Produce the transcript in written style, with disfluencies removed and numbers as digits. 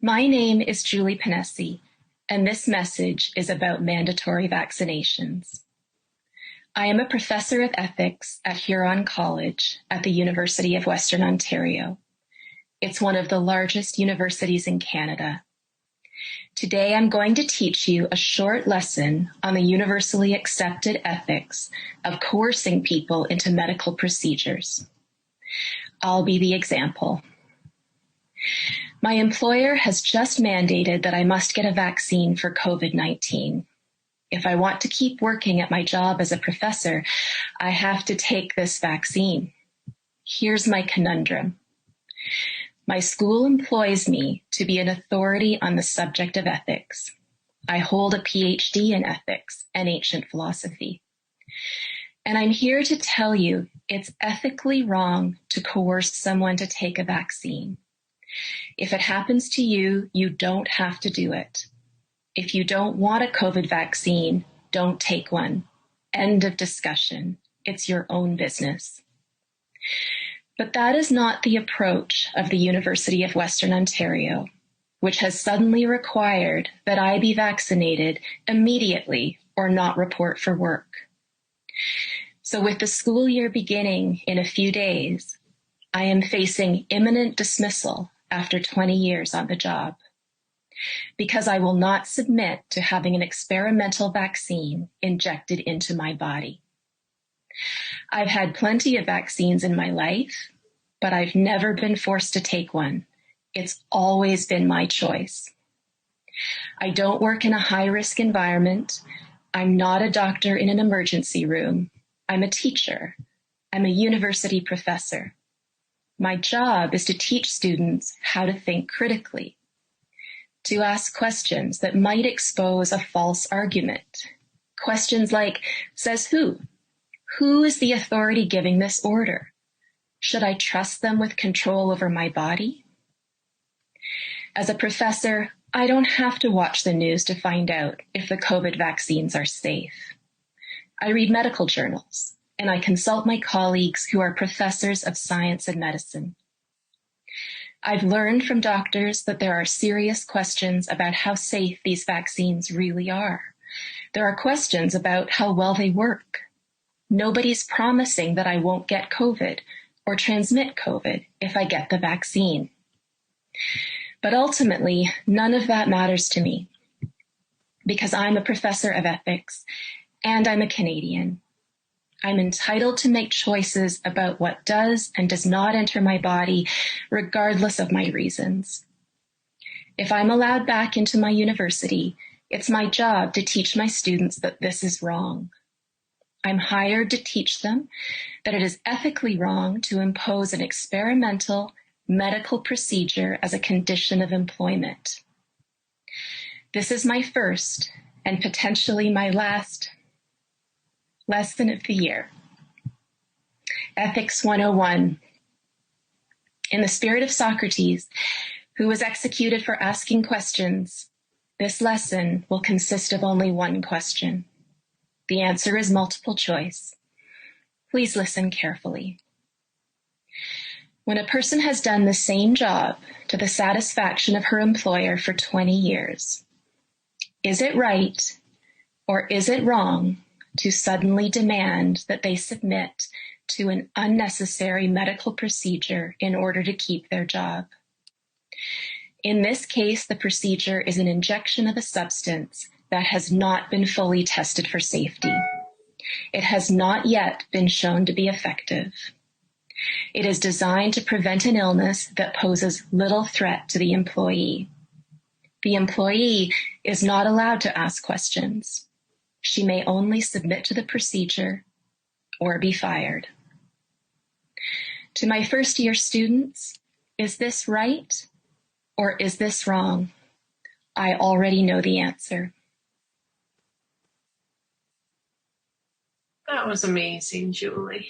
My name is Julie Panesi, and this message is about mandatory vaccinations. I am a professor of ethics at Huron College at the University of Western Ontario. It's one of the largest universities in Canada. Today, I'm going to teach you a short lesson on the universally accepted ethics of coercing people into medical procedures. I'll be the example. My employer has just mandated that I must get a vaccine for COVID-19. If I want to keep working at my job as a professor, I have to take this vaccine. Here's my conundrum. My school employs me to be an authority on the subject of ethics. I hold a PhD in ethics and ancient philosophy. And I'm here to tell you it's ethically wrong to coerce someone to take a vaccine. If it happens to you, you don't have to do it. If you don't want a COVID vaccine, don't take one. End of discussion. It's your own business. But that is not the approach of the University of Western Ontario, which has suddenly required that I be vaccinated immediately or not report for work. So with the school year beginning in a few days, I am facing imminent dismissal after 20 years on the job, because I will not submit to having an experimental vaccine injected into my body. I've had plenty of vaccines in my life, but I've never been forced to take one. It's always been my choice. I don't work in a high-risk environment. I'm not a doctor in an emergency room. I'm a teacher. I'm a university professor. My job is to teach students how to think critically, to ask questions that might expose a false argument. Questions like, says who? Who is the authority giving this order? Should I trust them with control over my body? As a professor, I don't have to watch the news to find out if the COVID vaccines are safe. I read medical journals, and I consult my colleagues who are professors of science and medicine. I've learned from doctors that there are serious questions about how safe these vaccines really are. There are questions about how well they work. Nobody's promising that I won't get COVID or transmit COVID if I get the vaccine. But ultimately, none of that matters to me because I'm a professor of ethics and I'm a Canadian. I'm entitled to make choices about what does and does not enter my body, regardless of my reasons. If I'm allowed back into my university, it's my job to teach my students that this is wrong. I'm hired to teach them that it is ethically wrong to impose an experimental medical procedure as a condition of employment. This is my first and potentially my last lesson of the year. Ethics 101. In the spirit of Socrates, who was executed for asking questions, this lesson will consist of only one question. The answer is multiple choice. Please listen carefully. When a person has done the same job to the satisfaction of her employer for 20 years, is it right or is it wrong to suddenly demand that they submit to an unnecessary medical procedure in order to keep their job? In this case, the procedure is an injection of a substance that has not been fully tested for safety. It has not yet been shown to be effective. It is designed to prevent an illness that poses little threat to the employee. The employee is not allowed to ask questions. She may only submit to the procedure or be fired. To my first-year students, is this right or is this wrong? I already know the answer. That was amazing, Julie.